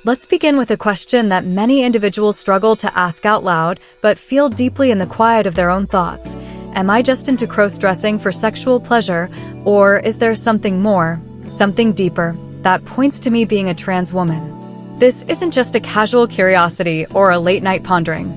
Let's begin with a question that many individuals struggle to ask out loud, but feel deeply in the quiet of their own thoughts. Am I just into cross-dressing for sexual pleasure, or is there something more, something deeper, that points to me being a trans woman? This isn't just a casual curiosity or a late-night pondering.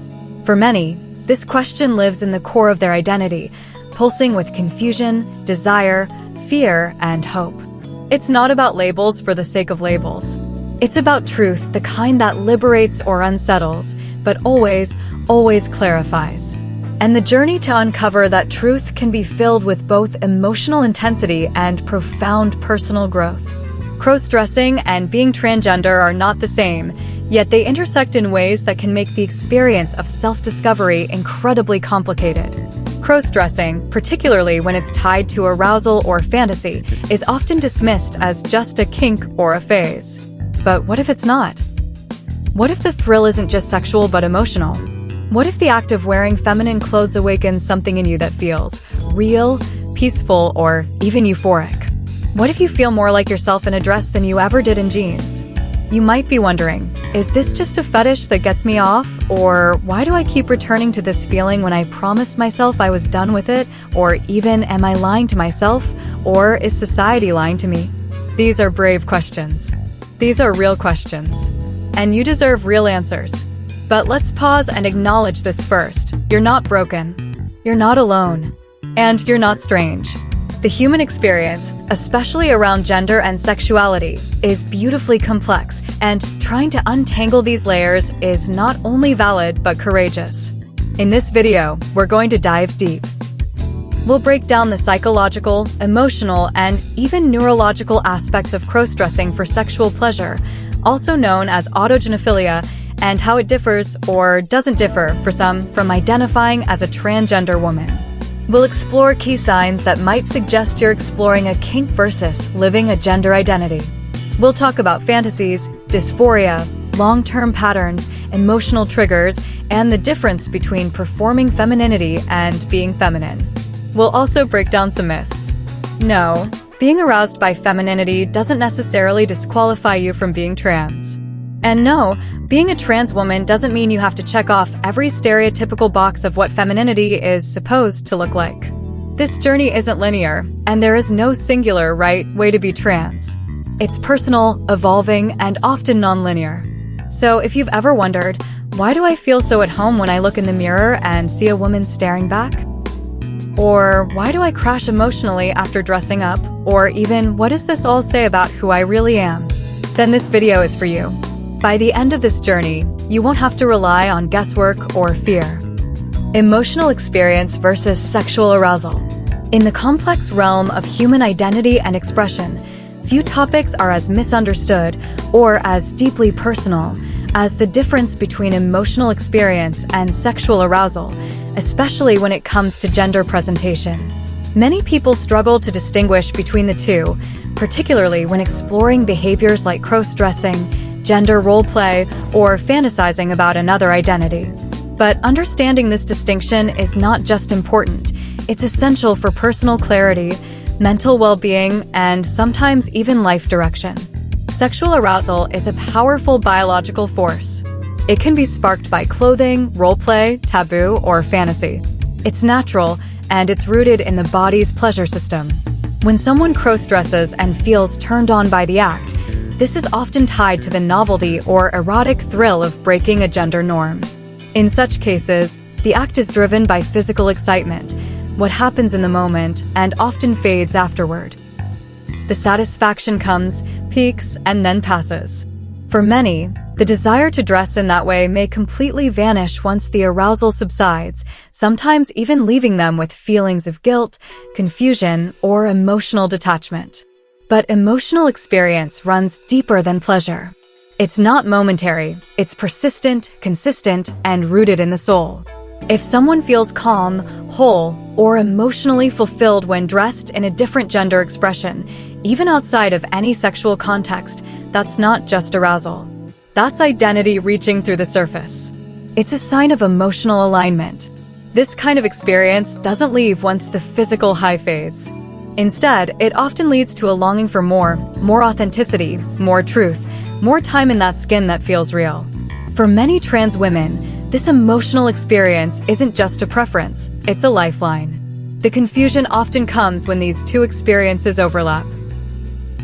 For many, this question lives in the core of their identity, pulsing with confusion, desire, fear, and hope. It's not about labels for the sake of labels. It's about truth, the kind that liberates or unsettles, but always clarifies. And the journey to uncover that truth can be filled with both emotional intensity and profound personal growth. Crossdressing and being transgender are not the same, yet they intersect in ways that can make the experience of self-discovery incredibly complicated. Crossdressing, particularly when it's tied to arousal or fantasy, is often dismissed as just a kink or a phase. But what if it's not? What if the thrill isn't just sexual but emotional? What if the act of wearing feminine clothes awakens something in you that feels real, peaceful, or even euphoric? What if you feel more like yourself in a dress than you ever did in jeans? You might be wondering, is this just a fetish that gets me off? Or why do I keep returning to this feeling when I promised myself I was done with it? Or even, am I lying to myself? Or is society lying to me? These are brave questions. These are real questions. And you deserve real answers. But let's pause and acknowledge this first. You're not broken. You're not alone. And you're not strange. The human experience, especially around gender and sexuality, is beautifully complex, and trying to untangle these layers is not only valid but courageous. In this video, we're going to dive deep. We'll break down the psychological, emotional, and even neurological aspects of crossdressing for sexual pleasure, also known as autogenophilia, and how it differs or doesn't differ for some from identifying as a transgender woman. We'll explore key signs that might suggest you're exploring a kink versus living a gender identity. We'll talk about fantasies, dysphoria, long-term patterns, emotional triggers, and the difference between performing femininity and being feminine. We'll also break down some myths. No, being aroused by femininity doesn't necessarily disqualify you from being trans. And no, being a trans woman doesn't mean you have to check off every stereotypical box of what femininity is supposed to look like. This journey isn't linear, and there is no singular right way to be trans. It's personal, evolving, and often non-linear. So if you've ever wondered, why do I feel so at home when I look in the mirror and see a woman staring back? Or why do I crash emotionally after dressing up? Or even, what does this all say about who I really am? Then this video is for you. By the end of this journey, you won't have to rely on guesswork or fear. Emotional experience versus sexual arousal. In the complex realm of human identity and expression, few topics are as misunderstood or as deeply personal as the difference between emotional experience and sexual arousal, especially when it comes to gender presentation. Many people struggle to distinguish between the two, particularly when exploring behaviors like cross-dressing, gender role-play, or fantasizing about another identity. But understanding this distinction is not just important, it's essential for personal clarity, mental well-being, and sometimes even life direction. Sexual arousal is a powerful biological force. It can be sparked by clothing, role-play, taboo, or fantasy. It's natural, and it's rooted in the body's pleasure system. When someone cross-dresses and feels turned on by the act, this is often tied to the novelty or erotic thrill of breaking a gender norm. In such cases, the act is driven by physical excitement, what happens in the moment, and often fades afterward. The satisfaction comes, peaks, and then passes. For many, the desire to dress in that way may completely vanish once the arousal subsides, sometimes even leaving them with feelings of guilt, confusion, or emotional detachment. But emotional experience runs deeper than pleasure. It's not momentary, it's persistent, consistent, and rooted in the soul. If someone feels calm, whole, or emotionally fulfilled when dressed in a different gender expression, even outside of any sexual context, that's not just arousal. That's identity reaching through the surface. It's a sign of emotional alignment. This kind of experience doesn't leave once the physical high fades. Instead, it often leads to a longing for more authenticity, more truth, more time in that skin that feels real. For many trans women, this emotional experience isn't just a preference, it's a lifeline. The confusion often comes when these two experiences overlap.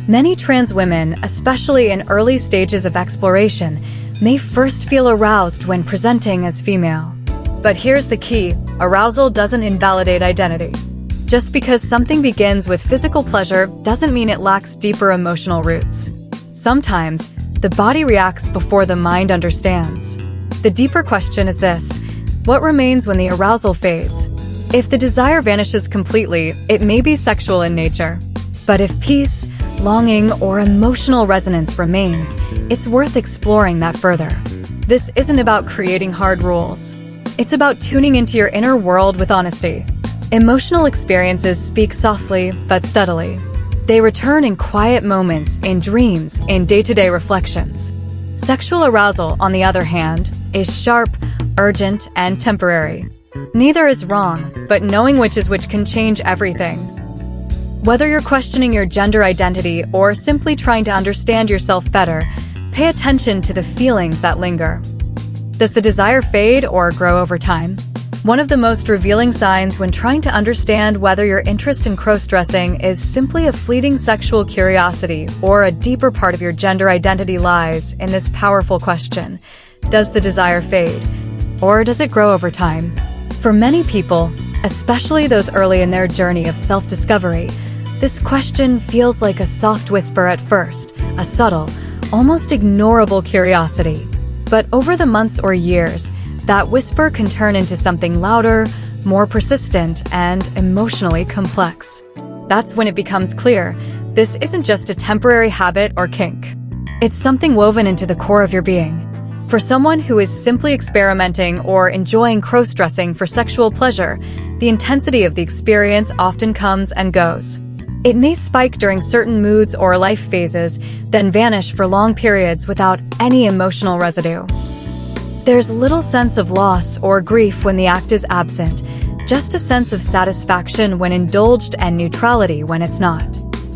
Many trans women, especially in early stages of exploration, may first feel aroused when presenting as female. But here's the key: arousal doesn't invalidate identity. Just because something begins with physical pleasure doesn't mean it lacks deeper emotional roots. Sometimes, the body reacts before the mind understands. The deeper question is this: what remains when the arousal fades? If the desire vanishes completely, it may be sexual in nature. But if peace, longing, or emotional resonance remains, it's worth exploring that further. This isn't about creating hard rules. It's about tuning into your inner world with honesty. Emotional experiences speak softly but steadily. They return in quiet moments, in dreams, in day-to-day reflections. Sexual arousal, on the other hand, is sharp, urgent, and temporary. Neither is wrong, but knowing which is which can change everything. Whether you're questioning your gender identity or simply trying to understand yourself better, pay attention to the feelings that linger. Does the desire fade or grow over time? One of the most revealing signs when trying to understand whether your interest in crossdressing is simply a fleeting sexual curiosity or a deeper part of your gender identity lies in this powerful question: does the desire fade, or does it grow over time? For many people, especially those early in their journey of self-discovery, this question feels like a soft whisper at first, a subtle, almost ignorable curiosity. But over the months or years, that whisper can turn into something louder, more persistent, and emotionally complex. That's when it becomes clear: this isn't just a temporary habit or kink. It's something woven into the core of your being. For someone who is simply experimenting or enjoying crossdressing for sexual pleasure, the intensity of the experience often comes and goes. It may spike during certain moods or life phases, then vanish for long periods without any emotional residue. There's little sense of loss or grief when the act is absent, just a sense of satisfaction when indulged and neutrality when it's not.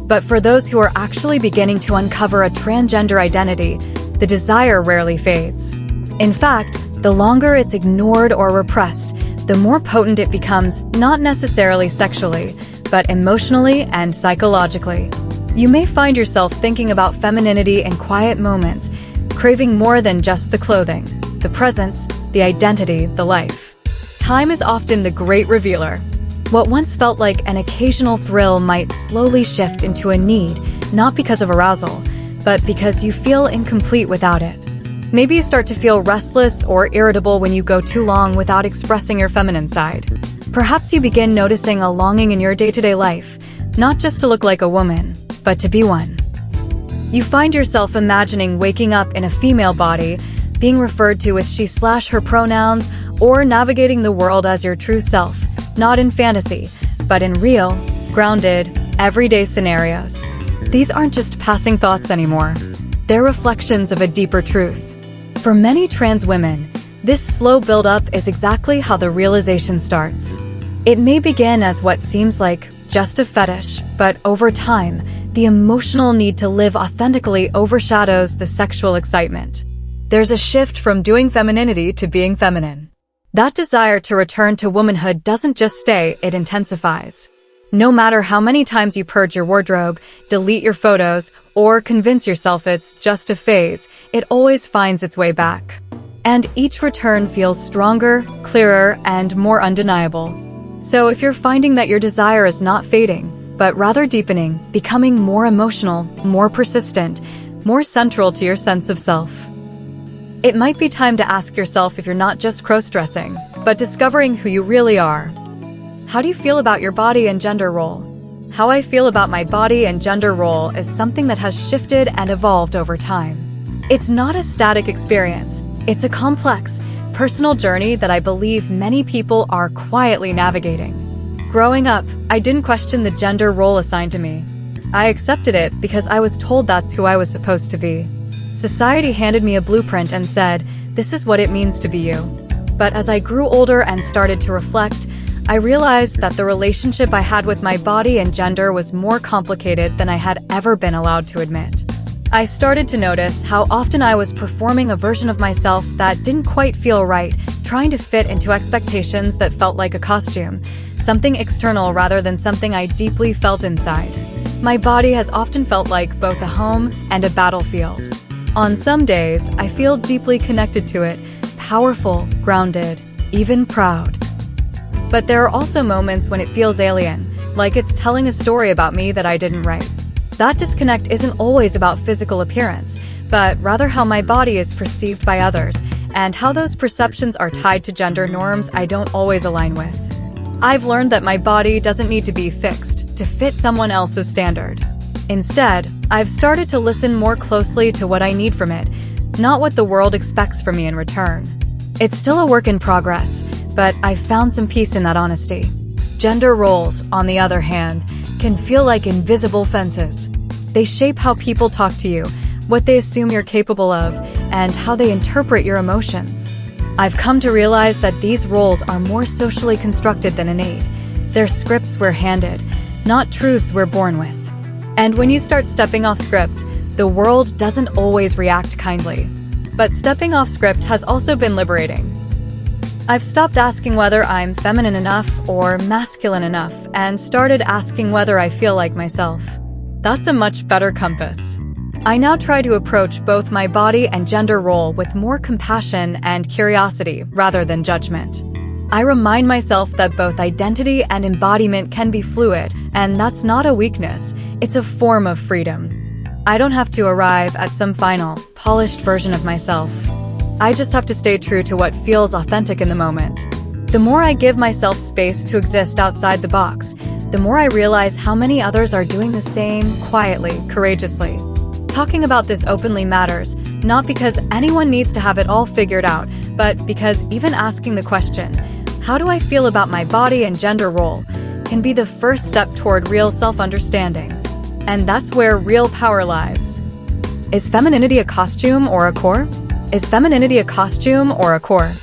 But for those who are actually beginning to uncover a transgender identity, the desire rarely fades. In fact, the longer it's ignored or repressed, the more potent it becomes, not necessarily sexually, but emotionally and psychologically. You may find yourself thinking about femininity in quiet moments, craving more than just the clothing, the presence, the identity, the life. Time is often the great revealer. What once felt like an occasional thrill might slowly shift into a need, not because of arousal, but because you feel incomplete without it. Maybe you start to feel restless or irritable when you go too long without expressing your feminine side. Perhaps you begin noticing a longing in your day-to-day life, not just to look like a woman, but to be one. You find yourself imagining waking up in a female body, being referred to with she/her pronouns, or navigating the world as your true self, not in fantasy, but in real, grounded, everyday scenarios. These aren't just passing thoughts anymore. They're reflections of a deeper truth. For many trans women, this slow build-up is exactly how the realization starts. It may begin as what seems like just a fetish, but over time, the emotional need to live authentically overshadows the sexual excitement. There's a shift from doing femininity to being feminine. That desire to return to womanhood doesn't just stay, it intensifies. No matter how many times you purge your wardrobe, delete your photos, or convince yourself it's just a phase, it always finds its way back. And each return feels stronger, clearer, and more undeniable. So if you're finding that your desire is not fading, but rather deepening, becoming more emotional, more persistent, more central to your sense of self, it might be time to ask yourself if you're not just crossdressing, but discovering who you really are. How do you feel about your body and gender role? How I feel about my body and gender role is something that has shifted and evolved over time. It's not a static experience. It's a complex, personal journey that I believe many people are quietly navigating. Growing up, I didn't question the gender role assigned to me. I accepted it because I was told that's who I was supposed to be. Society handed me a blueprint and said, this is what it means to be you. But as I grew older and started to reflect, I realized that the relationship I had with my body and gender was more complicated than I had ever been allowed to admit. I started to notice how often I was performing a version of myself that didn't quite feel right, trying to fit into expectations that felt like a costume, something external rather than something I deeply felt inside. My body has often felt like both a home and a battlefield. On some days, I feel deeply connected to it, powerful, grounded, even proud. But there are also moments when it feels alien, like it's telling a story about me that I didn't write. That disconnect isn't always about physical appearance, but rather how my body is perceived by others, and how those perceptions are tied to gender norms I don't always align with. I've learned that my body doesn't need to be fixed to fit someone else's standard. Instead, I've started to listen more closely to what I need from it, not what the world expects from me in return. It's still a work in progress, but I've found some peace in that honesty. Gender roles, on the other hand, can feel like invisible fences. They shape how people talk to you, what they assume you're capable of, and how they interpret your emotions. I've come to realize that these roles are more socially constructed than innate. They're scripts we're handed, not truths we're born with. And when you start stepping off script, the world doesn't always react kindly. But stepping off script has also been liberating. I've stopped asking whether I'm feminine enough or masculine enough and started asking whether I feel like myself. That's a much better compass. I now try to approach both my body and gender role with more compassion and curiosity rather than judgment. I remind myself that both identity and embodiment can be fluid, and that's not a weakness, it's a form of freedom. I don't have to arrive at some final, polished version of myself. I just have to stay true to what feels authentic in the moment. The more I give myself space to exist outside the box, the more I realize how many others are doing the same, quietly, courageously. Talking about this openly matters, not because anyone needs to have it all figured out, but because even asking the question, how do I feel about my body and gender role, can be the first step toward real self-understanding. And that's where real power lies. Is femininity a costume or a core? Is femininity a costume or a core?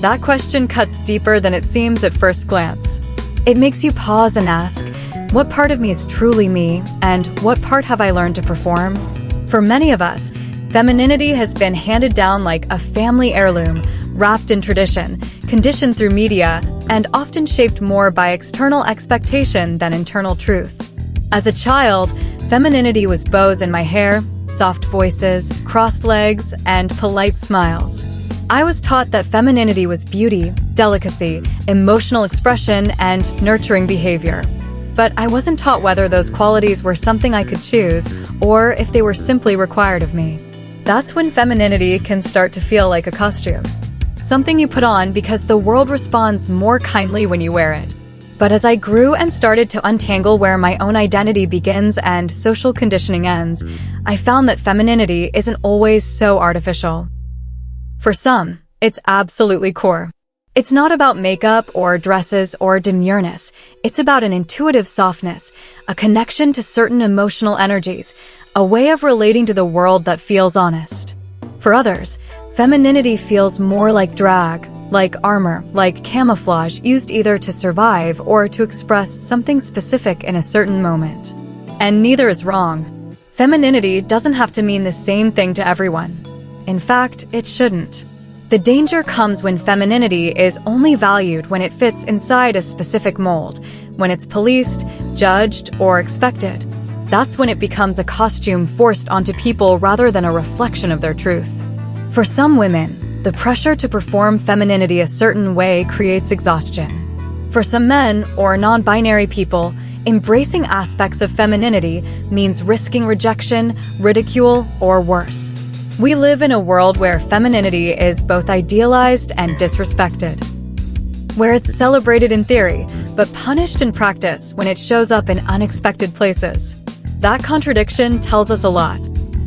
That question cuts deeper than it seems at first glance. It makes you pause and ask, what part of me is truly me, and what part have I learned to perform? For many of us, femininity has been handed down like a family heirloom, wrapped in tradition, conditioned through media, and often shaped more by external expectation than internal truth. As a child, femininity was bows in my hair, soft voices, crossed legs, and polite smiles. I was taught that femininity was beauty, delicacy, emotional expression, and nurturing behavior. But I wasn't taught whether those qualities were something I could choose, or if they were simply required of me. That's when femininity can start to feel like a costume. Something you put on because the world responds more kindly when you wear it. But as I grew and started to untangle where my own identity begins and social conditioning ends, I found that femininity isn't always so artificial. For some, it's absolutely core. It's not about makeup or dresses or demureness. It's about an intuitive softness, a connection to certain emotional energies, a way of relating to the world that feels honest. For others, femininity feels more like drag, like armor, like camouflage used either to survive or to express something specific in a certain moment. And neither is wrong. Femininity doesn't have to mean the same thing to everyone. In fact, it shouldn't. The danger comes when femininity is only valued when it fits inside a specific mold, when it's policed, judged, or expected. That's when it becomes a costume forced onto people rather than a reflection of their truth. For some women, the pressure to perform femininity a certain way creates exhaustion. For some men or non-binary people, embracing aspects of femininity means risking rejection, ridicule, or worse. We live in a world where femininity is both idealized and disrespected, where it's celebrated in theory, but punished in practice when it shows up in unexpected places. That contradiction tells us a lot.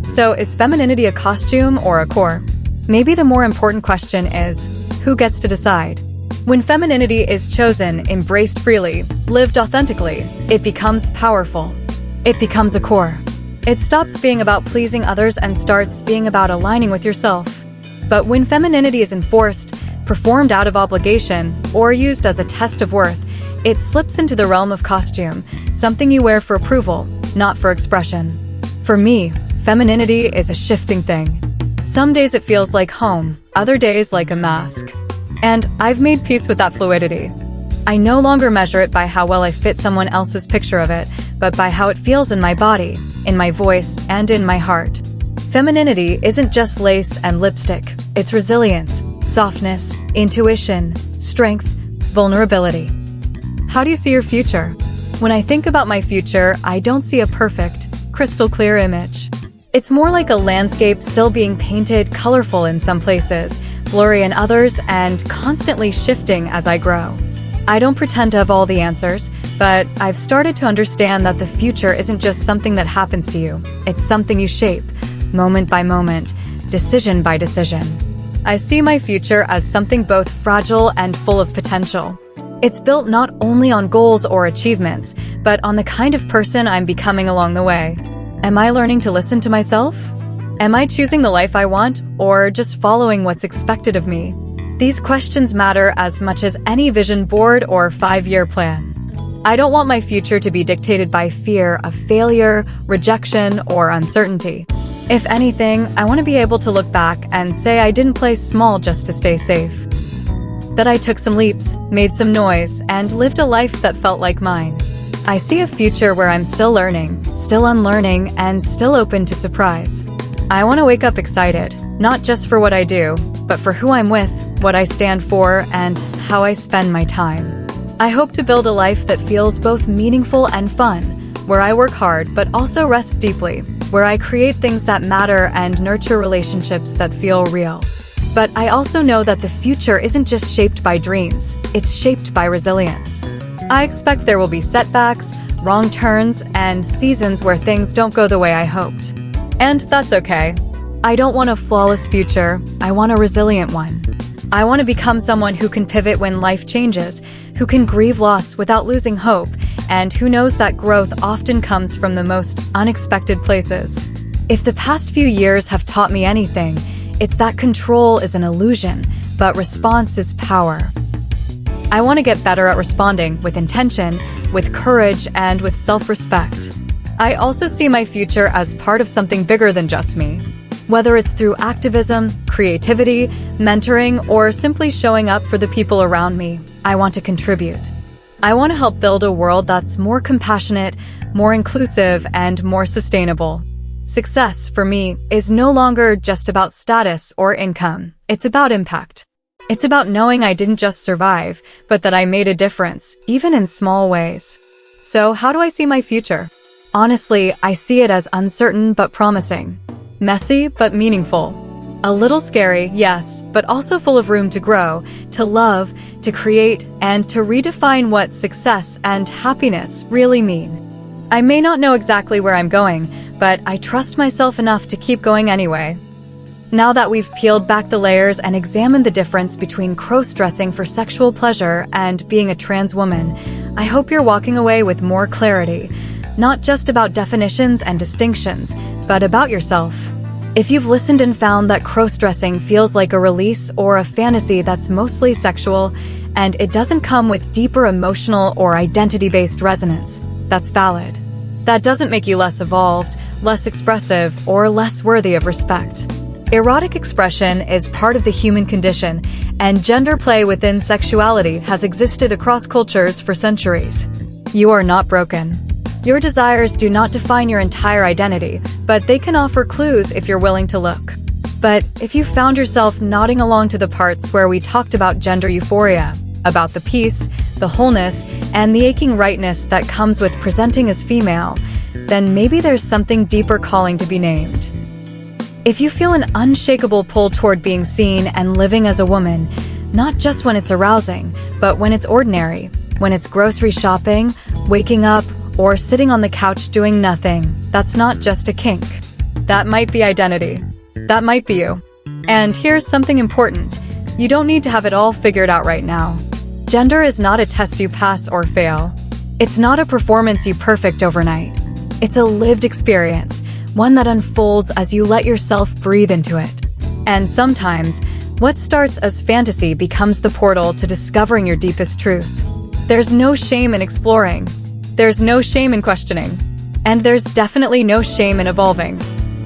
So is femininity a costume or a core? Maybe the more important question is, who gets to decide? When femininity is chosen, embraced freely, lived authentically, it becomes powerful. It becomes a core. It stops being about pleasing others and starts being about aligning with yourself. But when femininity is enforced, performed out of obligation, or used as a test of worth, it slips into the realm of costume, something you wear for approval, not for expression. For me, Femininity is a shifting thing. Some days it feels like home, other days like a mask. And I've made peace with that fluidity. I no longer measure it by how well I fit someone else's picture of it, but by how it feels in my body, in my voice, and in my heart. Femininity isn't just lace and lipstick. It's resilience, softness, intuition, strength, vulnerability. How do you see your future? When I think about my future, I don't see a perfect, crystal clear image. It's more like a landscape still being painted, colorful in some places, blurry in others, and constantly shifting as I grow. I don't pretend to have all the answers, but I've started to understand that the future isn't just something that happens to you. It's something you shape, moment by moment, decision by decision. I see my future as something both fragile and full of potential. It's built not only on goals or achievements, but on the kind of person I'm becoming along the way. Am I learning to listen to myself? Am I choosing the life I want, or just following what's expected of me? These questions matter as much as any vision board or 5-year plan. I don't want my future to be dictated by fear of failure, rejection, or uncertainty. If anything, I want to be able to look back and say I didn't play small just to stay safe. That I took some leaps, made some noise, and lived a life that felt like mine. I see a future where I'm still learning, still unlearning, and still open to surprise. I want to wake up excited, not just for what I do, but for who I'm with, what I stand for, and how I spend my time. I hope to build a life that feels both meaningful and fun, where I work hard but also rest deeply, where I create things that matter and nurture relationships that feel real. But I also know that the future isn't just shaped by dreams, it's shaped by resilience. I expect there will be setbacks, wrong turns, and seasons where things don't go the way I hoped. And that's okay. I don't want a flawless future, I want a resilient one. I want to become someone who can pivot when life changes, who can grieve loss without losing hope, and who knows that growth often comes from the most unexpected places. If the past few years have taught me anything, it's that control is an illusion, but response is power. I want to get better at responding with intention, with courage, and with self-respect. I also see my future as part of something bigger than just me. Whether it's through activism, creativity, mentoring, or simply showing up for the people around me, I want to contribute. I want to help build a world that's more compassionate, more inclusive, and more sustainable. Success, for me, is no longer just about status or income. It's about impact. It's about knowing I didn't just survive, but that I made a difference, even in small ways. So how do I see my future? Honestly, I see it as uncertain but promising. Messy but meaningful. A little scary, yes, but also full of room to grow, to love, to create, and to redefine what success and happiness really mean. I may not know exactly where I'm going, but I trust myself enough to keep going anyway. Now that we've peeled back the layers and examined the difference between cross-dressing for sexual pleasure and being a trans woman, I hope you're walking away with more clarity, not just about definitions and distinctions, but about yourself. If you've listened and found that cross-dressing feels like a release or a fantasy that's mostly sexual, and it doesn't come with deeper emotional or identity-based resonance, that's valid. That doesn't make you less evolved, less expressive, or less worthy of respect. Erotic expression is part of the human condition, and gender play within sexuality has existed across cultures for centuries. You are not broken. Your desires do not define your entire identity, but they can offer clues if you're willing to look. But if you found yourself nodding along to the parts where we talked about gender euphoria, about the peace, the wholeness, and the aching rightness that comes with presenting as female, then maybe there's something deeper calling to be named. If you feel an unshakable pull toward being seen and living as a woman, not just when it's arousing, but when it's ordinary, when it's grocery shopping, waking up, or sitting on the couch doing nothing, that's not just a kink. That might be identity. That might be you. And here's something important. You don't need to have it all figured out right now. Gender is not a test you pass or fail. It's not a performance you perfect overnight. It's a lived experience, one that unfolds as you let yourself breathe into it. And sometimes, what starts as fantasy becomes the portal to discovering your deepest truth. There's no shame in exploring. There's no shame in questioning. And there's definitely no shame in evolving.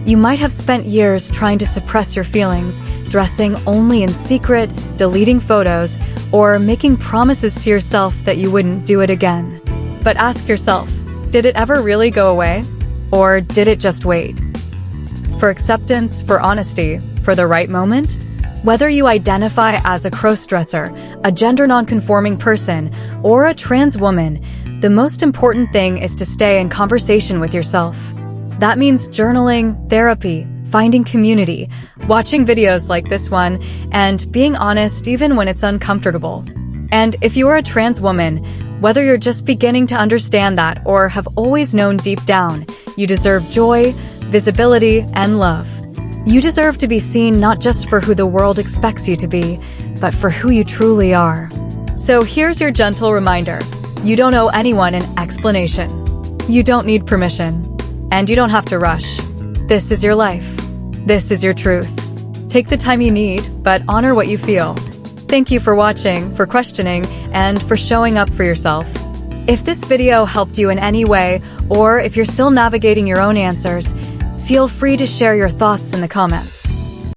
You might have spent years trying to suppress your feelings, dressing only in secret, deleting photos, or making promises to yourself that you wouldn't do it again. But ask yourself, did it ever really go away? Or did it just wait? For acceptance, for honesty, for the right moment? Whether you identify as a crossdresser, a gender nonconforming person, or a trans woman, the most important thing is to stay in conversation with yourself. That means journaling, therapy, finding community, watching videos like this one, and being honest even when it's uncomfortable. And if you are a trans woman, whether you're just beginning to understand that or have always known deep down, you deserve joy, visibility, and love. You deserve to be seen not just for who the world expects you to be, but for who you truly are. So here's your gentle reminder. You don't owe anyone an explanation. You don't need permission. And you don't have to rush. This is your life. This is your truth. Take the time you need, but honor what you feel. Thank you for watching, for questioning, and for showing up for yourself. If this video helped you in any way, or if you're still navigating your own answers, feel free to share your thoughts in the comments.